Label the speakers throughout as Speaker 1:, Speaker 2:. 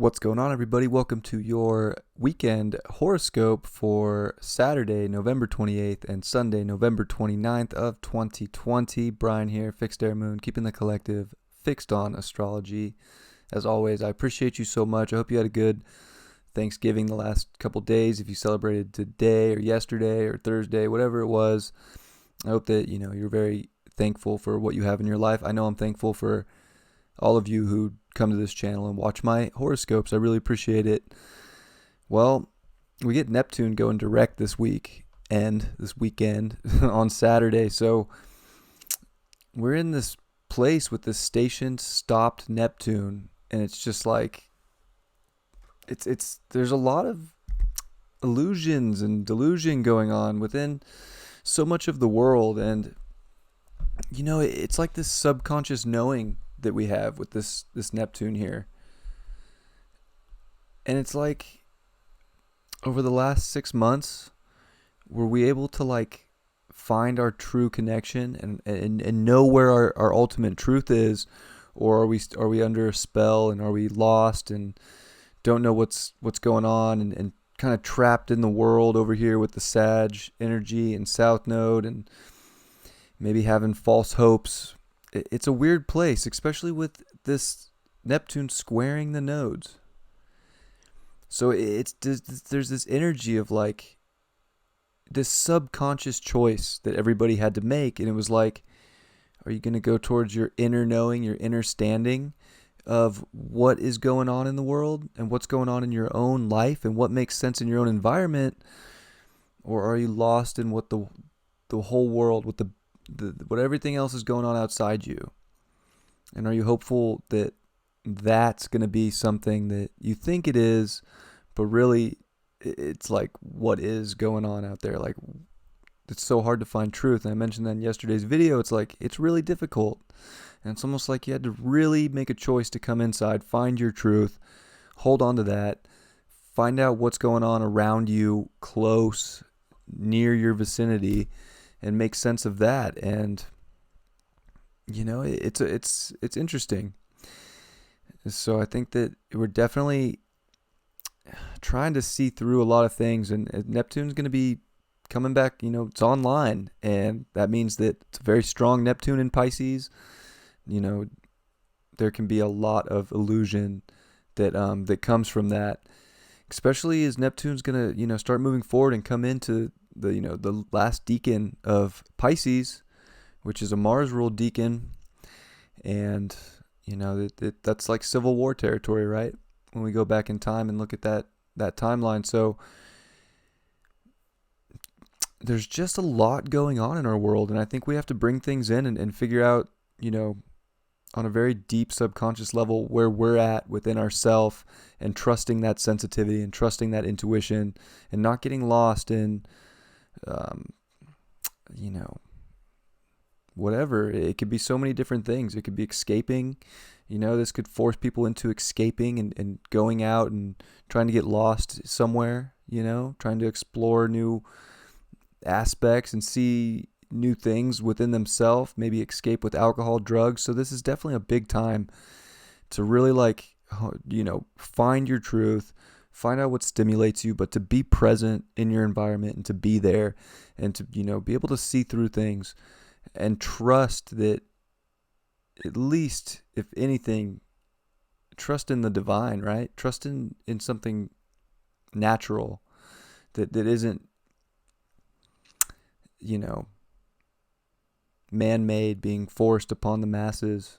Speaker 1: What's going on, everybody? Welcome to your weekend horoscope for Saturday, November 28th and Sunday, November 29th of 2020. Brian here, Fixed Air Moon, keeping the collective fixed on astrology. As always, I appreciate you so much. I hope you had a good Thanksgiving the last couple days. If you celebrated today or yesterday or Thursday, whatever it was, I hope that, you're very thankful for what you have in your life. I know I'm thankful for all of you who come to this channel and watch my horoscopes. I really appreciate it. Well, we get Neptune going direct this weekend on Saturday. So we're in this place with this station stopped Neptune, and it's just like there's a lot of illusions and delusion going on within so much of the world, and it's like this subconscious knowing that we have with this Neptune here. And it's like over the last 6 months, were we able to find our true connection and know where our ultimate truth is, or are we under a spell and are we lost and don't know what's going on and kind of trapped in the world over here with the Sag energy and South Node and maybe having false hopes. It's a weird place, especially with this Neptune squaring the nodes. So there's this energy of this subconscious choice that everybody had to make, and it was like, are you going to go towards your inner knowing, your inner standing of what is going on in the world and what's going on in your own life and what makes sense in your own environment, or are you lost in what the whole world, what everything else is going on outside you? And are you hopeful that that's going to be something that you think it is, but really it's like what is going on out there? It's so hard to find truth. And I mentioned that in yesterday's video. It's really difficult. And it's almost like you had to really make a choice to come inside, find your truth, hold on to that, find out what's going on around you, close, near your vicinity, and make sense of that. And it's interesting. So I think that we're definitely trying to see through a lot of things, and Neptune's going to be coming back. It's online, and that means that it's a very strong Neptune in Pisces. There can be a lot of illusion that comes from that, especially as Neptune's going to start moving forward and come into the last decan of Pisces, which is a Mars ruled decan. And that's like Civil War territory, right? When we go back in time and look at that timeline. So there's just a lot going on in our world, and I think we have to bring things in and figure out, on a very deep subconscious level, where we're at within ourself, and trusting that sensitivity and trusting that intuition and not getting lost in whatever. It could be so many different things. It could be escaping. This could force people into escaping and going out and trying to get lost somewhere, trying to explore new aspects and see new things within themselves, maybe escape with alcohol, drugs. So this is definitely a big time to really find your truth, find out what stimulates you, but to be present in your environment and to be there and to, be able to see through things and trust that, at least, if anything, trust in the divine, right? Trust in something natural that isn't, man-made, being forced upon the masses.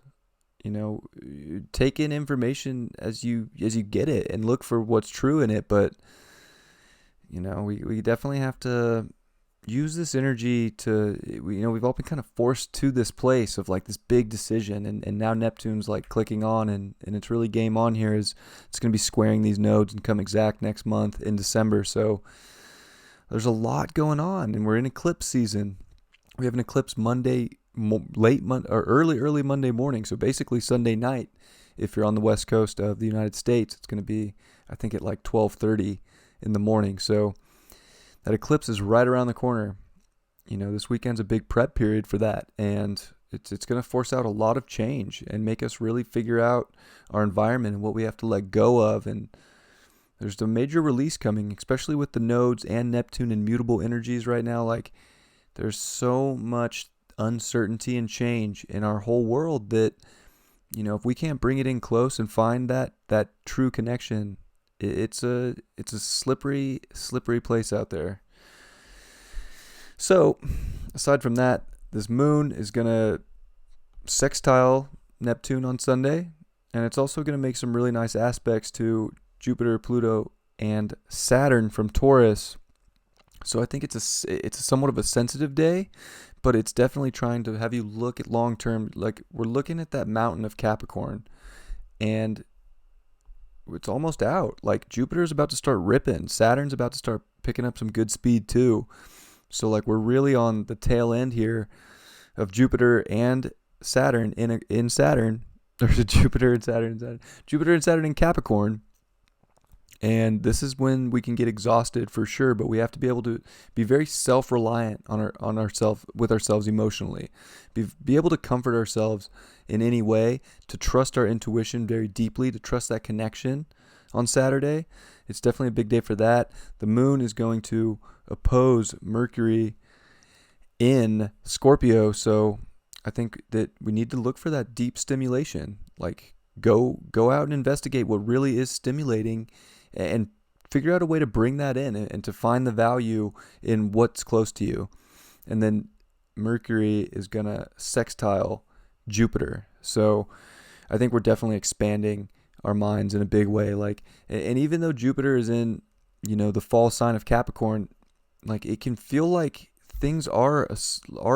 Speaker 1: Take in information as you get it and look for what's true in it. But we definitely have to use this energy to, we've all been kind of forced to this place of this big decision, and now Neptune's clicking on, and it's really game on here. Is it's going to be squaring these nodes and come exact next month in December. So there's a lot going on, and we're in eclipse season. We have an eclipse Monday, early Monday morning. So basically Sunday night, if you're on the west coast of the United States. It's going to be, I think, at 12:30 in the morning. So that eclipse is right around the corner. This weekend's a big prep period for that, and It's going to force out a lot of change and make us really figure out our environment and what we have to let go of. And there's a major release coming, especially with the nodes and Neptune in mutable energies right now. Like, there's so much uncertainty and change in our whole world that, if we can't bring it in close and find that true connection, it's a slippery place out there. So, aside from that, this moon is going to sextile Neptune on Sunday, and it's also going to make some really nice aspects to Jupiter, Pluto, and Saturn from Taurus. So I think it's a somewhat of a sensitive day, but it's definitely trying to have you look at long term. Like, we're looking at that mountain of Capricorn, and it's almost out. Like, Jupiter's about to start ripping. Saturn's about to start picking up some good speed too. So, like, we're really on the tail end here of Jupiter and Saturn in Saturn. There's Jupiter and Saturn in Capricorn. And this is when we can get exhausted for sure, but we have to be able to be very self-reliant on ourselves, with ourselves emotionally. Be able to comfort ourselves in any way, to trust our intuition very deeply, to trust that connection on Saturday. It's definitely a big day for that. The moon is going to oppose Mercury in Scorpio, so I think that we need to look for that deep stimulation. Like, go out and investigate what really is stimulating, and figure out a way to bring that in, and to find the value in what's close to you. And then Mercury is going to sextile Jupiter. So I think we're definitely expanding our minds in a big way. Like, and even though Jupiter is in, the fall sign of Capricorn, like, it can feel like things are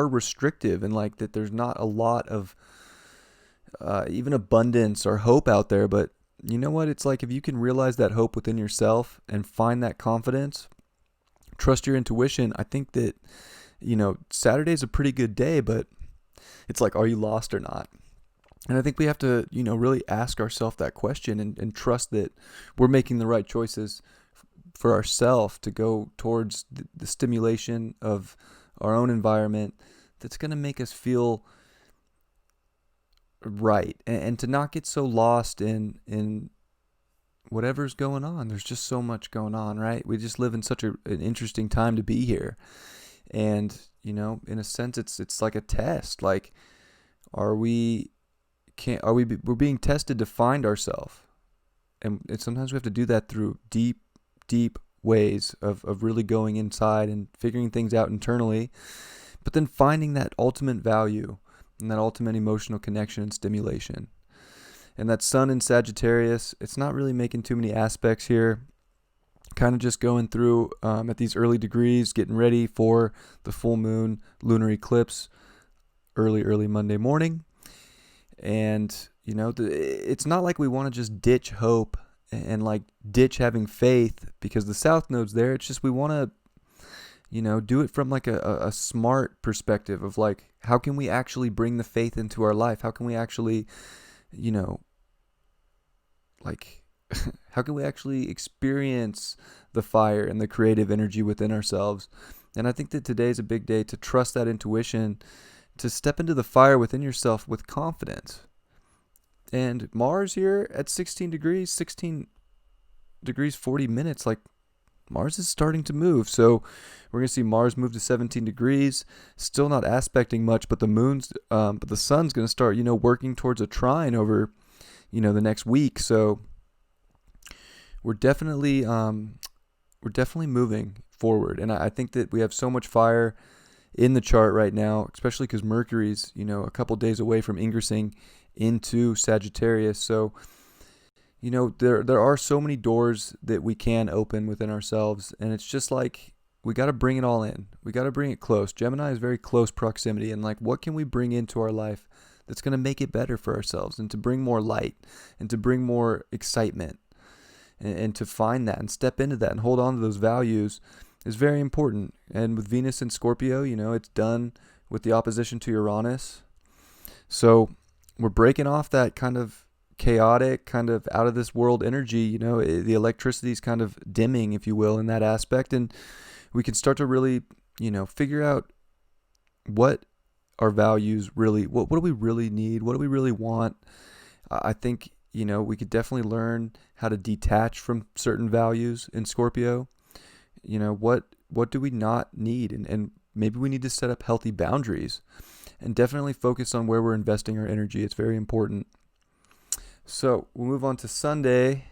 Speaker 1: restrictive, and like that there's not a lot of even abundance or hope out there. But you know what? It's like, if you can realize that hope within yourself and find that confidence, trust your intuition, I think that, Saturday's a pretty good day, but it's like, are you lost or not? And I think we have to, really ask ourselves that question, and trust that we're making the right choices for ourselves to go towards the stimulation of our own environment that's going to make us feel right, and to not get so lost in whatever's going on. There's just so much going on, right? We just live in such an interesting time to be here. And, in a sense, it's like a test. Like, we're being tested to find ourselves. And sometimes we have to do that through deep ways of really going inside and figuring things out internally, but then finding that ultimate value and that ultimate emotional connection and stimulation. And that sun in Sagittarius, it's not really making too many aspects here. Kind of just going through at these early degrees, getting ready for the full moon lunar eclipse early Monday morning. And, it's not like we want to just ditch hope and like ditch having faith because the south node's there. It's just we want to, do it from like a smart perspective of like, how can we actually bring the faith into our life? How can we actually, how can we actually experience the fire and the creative energy within ourselves? And I think that today is a big day to trust that intuition, to step into the fire within yourself with confidence. And Mars here at 16 degrees 40 minutes, like, Mars is starting to move. So we're going to see Mars move to 17 degrees, still not aspecting much, but but the sun's going to start, working towards a trine over, the next week. So we're definitely moving forward. And I think that we have so much fire in the chart right now, especially because Mercury's, a couple days away from ingressing into Sagittarius. So, there are so many doors that we can open within ourselves, and it's just like, we got to bring it all in. We got to bring it close. Gemini is very close proximity, and like, what can we bring into our life that's going to make it better for ourselves, and to bring more light, and to bring more excitement, and to find that and step into that and hold on to those values is very important. And with Venus in Scorpio, it's done with the opposition to Uranus. So we're breaking off that kind of chaotic, kind of out of this world energy. The electricity is kind of dimming, if you will, in that aspect. And we can start to really, figure out what our values really, what do we really need? What do we really want? I think, we could definitely learn how to detach from certain values in Scorpio. What do we not need? And maybe we need to set up healthy boundaries and definitely focus on where we're investing our energy. It's very important. So we'll move on to Sunday.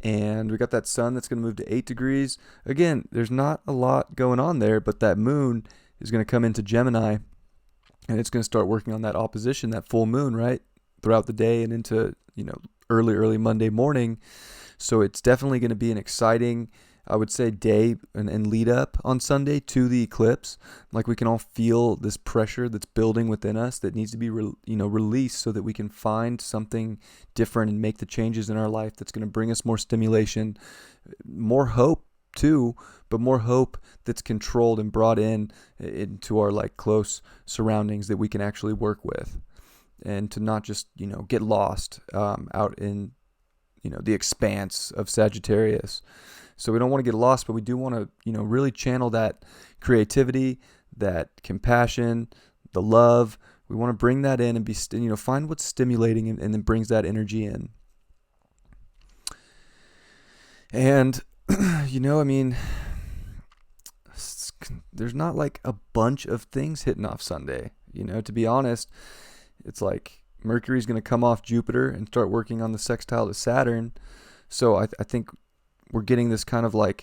Speaker 1: And we got that sun that's going to move to 8 degrees. Again, there's not a lot going on there, but that moon is going to come into Gemini, and it's going to start working on that opposition, that full moon, right? Throughout the day and into, early Monday morning. So it's definitely going to be an exciting, I would say, day and lead up on Sunday to the eclipse. Like we can all feel this pressure that's building within us that needs to be released so that we can find something different and make the changes in our life that's going to bring us more stimulation, more hope too, but more hope that's controlled and brought into our close surroundings that we can actually work with, and to not just get lost out in the expanse of Sagittarius. So we don't want to get lost, but we do want to, really channel that creativity, that compassion, the love. We want to bring that in and be, find what's stimulating and then brings that energy in. And, there's not a bunch of things hitting off Sunday. To be honest, it's Mercury's going to come off Jupiter and start working on the sextile to Saturn. So I think we're getting this kind of we're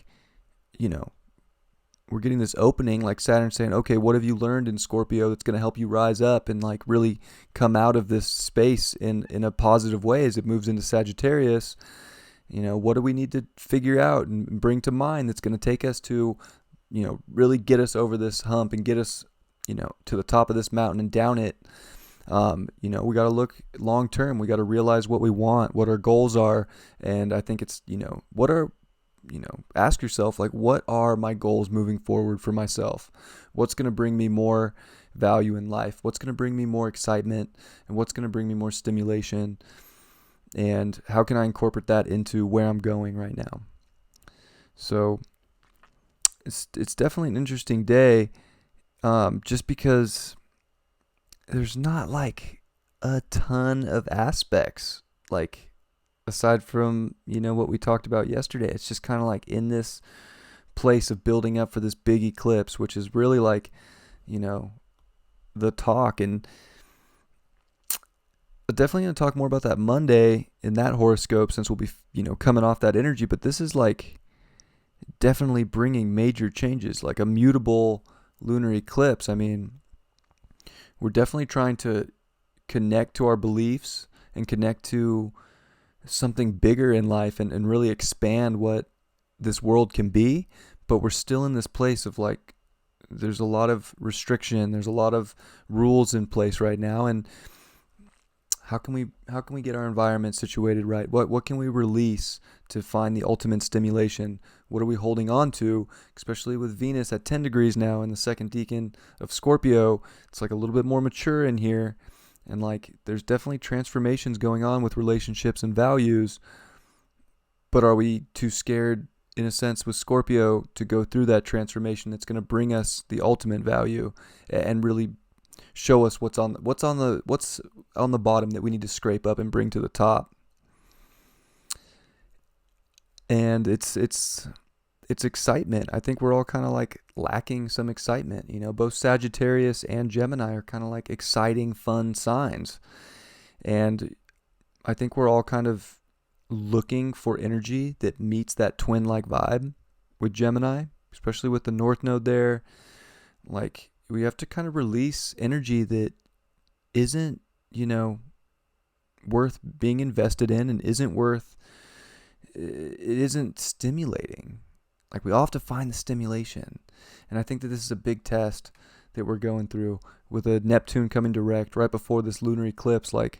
Speaker 1: getting this opening, Saturn saying, okay, what have you learned in Scorpio that's going to help you rise up and really come out of this space in a positive way as it moves into Sagittarius? What do we need to figure out and bring to mind that's going to take us to, really get us over this hump and get us, to the top of this mountain and down it. We got to look long term. We got to realize what we want, what our goals are. And I think it's, ask yourself, what are my goals moving forward for myself? What's going to bring me more value in life? What's going to bring me more excitement? And what's going to bring me more stimulation? And how can I incorporate that into where I'm going right now? So it's definitely an interesting day, just because there's not a ton of aspects, aside from, what we talked about yesterday. It's just kind of in this place of building up for this big eclipse, which is really the talk. And definitely going to talk more about that Monday in that horoscope, since we'll be, coming off that energy. But this is definitely bringing major changes, a mutable lunar eclipse. I mean, we're definitely trying to connect to our beliefs and connect to something bigger in life and really expand what this world can be. But we're still in this place of there's a lot of restriction. There's a lot of rules in place right now. And how can we get our environment situated right? What can we release to find the ultimate stimulation? What are we holding on to, especially with Venus at 10 degrees now in the second decan of Scorpio? It's a little bit more mature in here, and there's definitely transformations going on with relationships and values. But are we too scared, in a sense, with Scorpio to go through that transformation that's going to bring us the ultimate value and really show us what's on the bottom that we need to scrape up and bring to the top? And it's excitement. I think we're all kind of lacking some excitement. Both Sagittarius and Gemini are kind of exciting, fun signs. And I think we're all kind of looking for energy that meets that twin-like vibe with Gemini, especially with the North Node there. We have to kind of release energy that isn't, worth being invested in and it isn't stimulating. We all have to find the stimulation. And I think that this is a big test that we're going through with a Neptune coming direct right before this lunar eclipse. You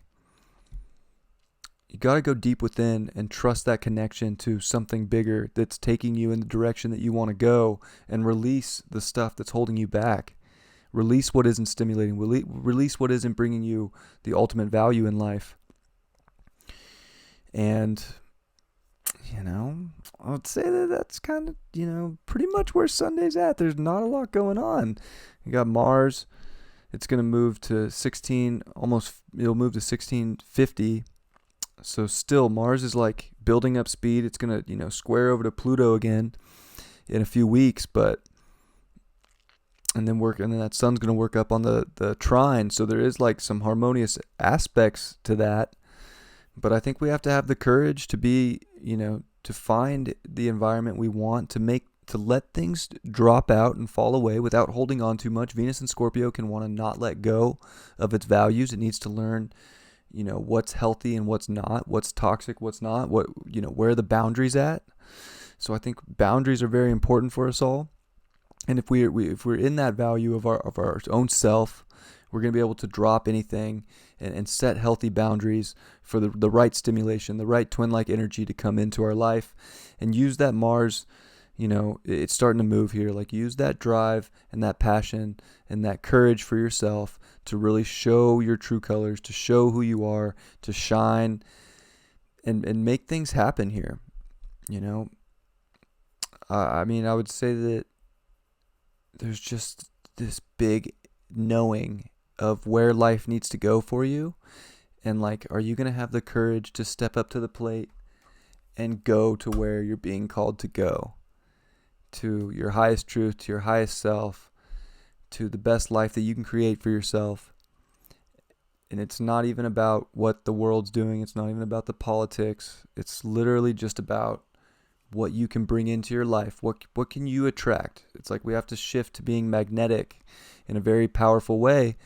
Speaker 1: got to go deep within and trust that connection to something bigger that's taking you in the direction that you want to go, and release the stuff that's holding you back. Release what isn't stimulating. Release what isn't bringing you the ultimate value in life. And, I would say that that's kind of, pretty much where Sunday's at. There's not a lot going on. You got Mars It's going to move to 16, it'll move to 1650. So still, Mars is like building up speed. It's going to, square over to Pluto again in a few weeks, and then that sun's going to work up on the trine. So there is like some harmonious aspects to that. But I think we have to have the courage to be, to find the environment we want, to let things drop out and fall away without holding on too much. Venus in Scorpio can want to not let go of its values. It needs to learn, what's healthy and what's not, what's toxic, what's not, where are the boundaries at. So I think boundaries are very important for us all. And if we're in that value of our own self, we're going to be able to drop anything and set healthy boundaries for the right stimulation, the right twin-like energy to come into our life, and use that Mars. It's starting to move here. Like, use that drive and that passion and that courage for yourself to really show your true colors, to show who you are, to shine and make things happen here. I would say that there's just this big knowing of where life needs to go for you. And like, are you going to have the courage to step up to the plate and go to where you're being called to go? To your highest truth, to your highest self, to the best life that you can create for yourself. And it's not even about what the world's doing. It's not even about the politics. It's literally just about what you can bring into your life. What can you attract? It's like we have to shift to being magnetic in a very powerful way.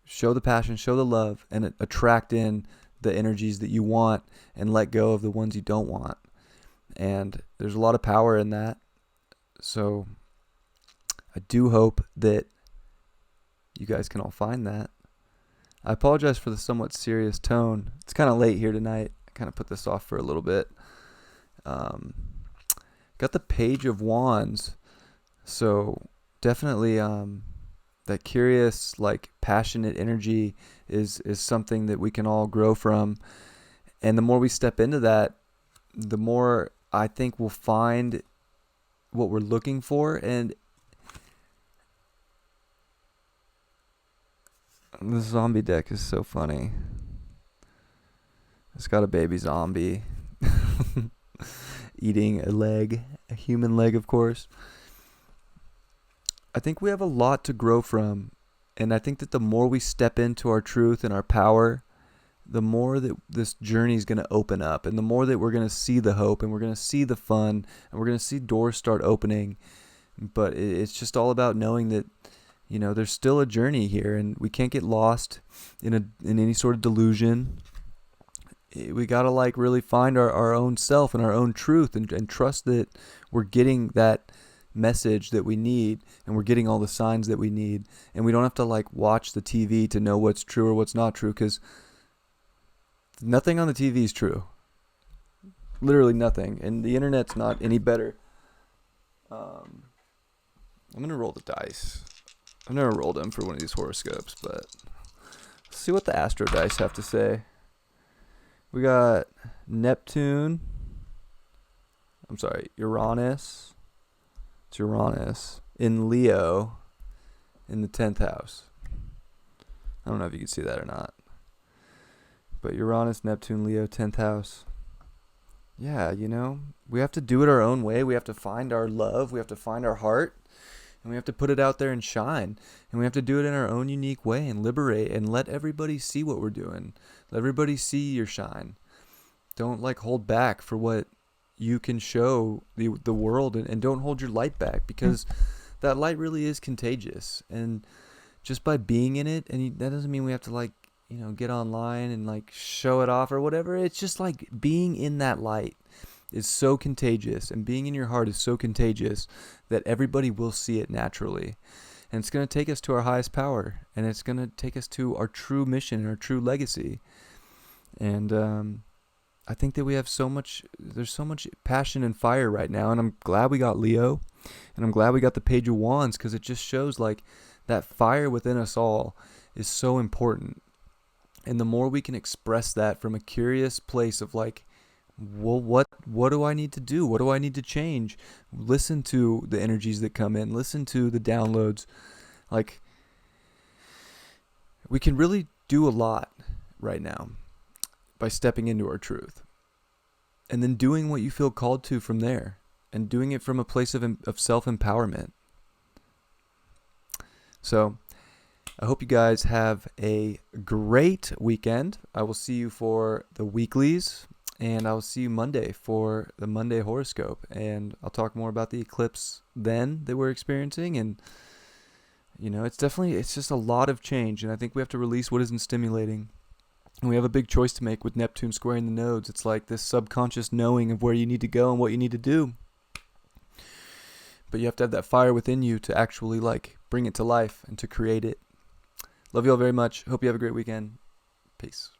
Speaker 1: Show the passion, show the love, and attract in the energies that you want and let go of the ones you don't want. And there's a lot of power in that. So I do hope that you guys can all find that. I apologize for the somewhat serious tone. It's kind of late here tonight. I kind of put this off for a little bit. Got the Page of Wands. So definitely that curious, like, passionate energy is something that we can all grow from. And the more we step into that, the more I think we'll find what we're looking for. And the zombie deck is so funny. It's got a baby zombie eating a human leg, of course. I think we have a lot to grow from. And I think that the more we step into our truth and our power, the more that this journey is going to open up, and the more that we're going to see the hope, and we're going to see the fun, and we're going to see doors start opening. But it's just all about knowing that, there's still a journey here, and we can't get lost in any sort of delusion. We got to like really find our own self and our own truth, and trust that we're getting that message that we need, and we're getting all the signs that we need. And we don't have to like watch the TV to know what's true or what's not true, because nothing on the TV is true. Literally nothing. And the internet's not any better. I'm going to roll the dice. I've never rolled them for one of these horoscopes, but let's see what the astro dice have to say. We got Uranus. It's Uranus in Leo in the 10th house. I don't know if you can see that or not. But Uranus, Neptune, Leo, 10th house. Yeah, we have to do it our own way. We have to find our love. We have to find our heart. And we have to put it out there and shine. And we have to do it in our own unique way and liberate and let everybody see what we're doing. Let everybody see your shine. Don't like hold back for what you can show the world, and don't hold your light back, because that light really is contagious. And just by being in it, and that doesn't mean we have to like, get online and like show it off or whatever. It's just like being in that light is so contagious, and being in your heart is so contagious that everybody will see it naturally. And it's going to take us to our highest power, and it's going to take us to our true mission and our true legacy. And I think that we have there's so much passion and fire right now, and I'm glad we got Leo, and I'm glad we got the Page of Wands, because it just shows like that fire within us all is so important. And the more we can express that from a curious place of like, well, what do I need to do? What do I need to change? Listen to the energies that come in. Listen to the downloads. Like, we can really do a lot right now by stepping into our truth and then doing what you feel called to from there, and doing it from a place of self-empowerment. So I hope you guys have a great weekend. I will see you for the weeklies, and I'll see you Monday for the Monday horoscope. And I'll talk more about the eclipse then that we're experiencing. And, it's just a lot of change. And I think we have to release what isn't stimulating. And we have a big choice to make with Neptune squaring the nodes. It's like this subconscious knowing of where you need to go and what you need to do. But you have to have that fire within you to actually bring it to life and to create it. Love you all very much. Hope you have a great weekend. Peace.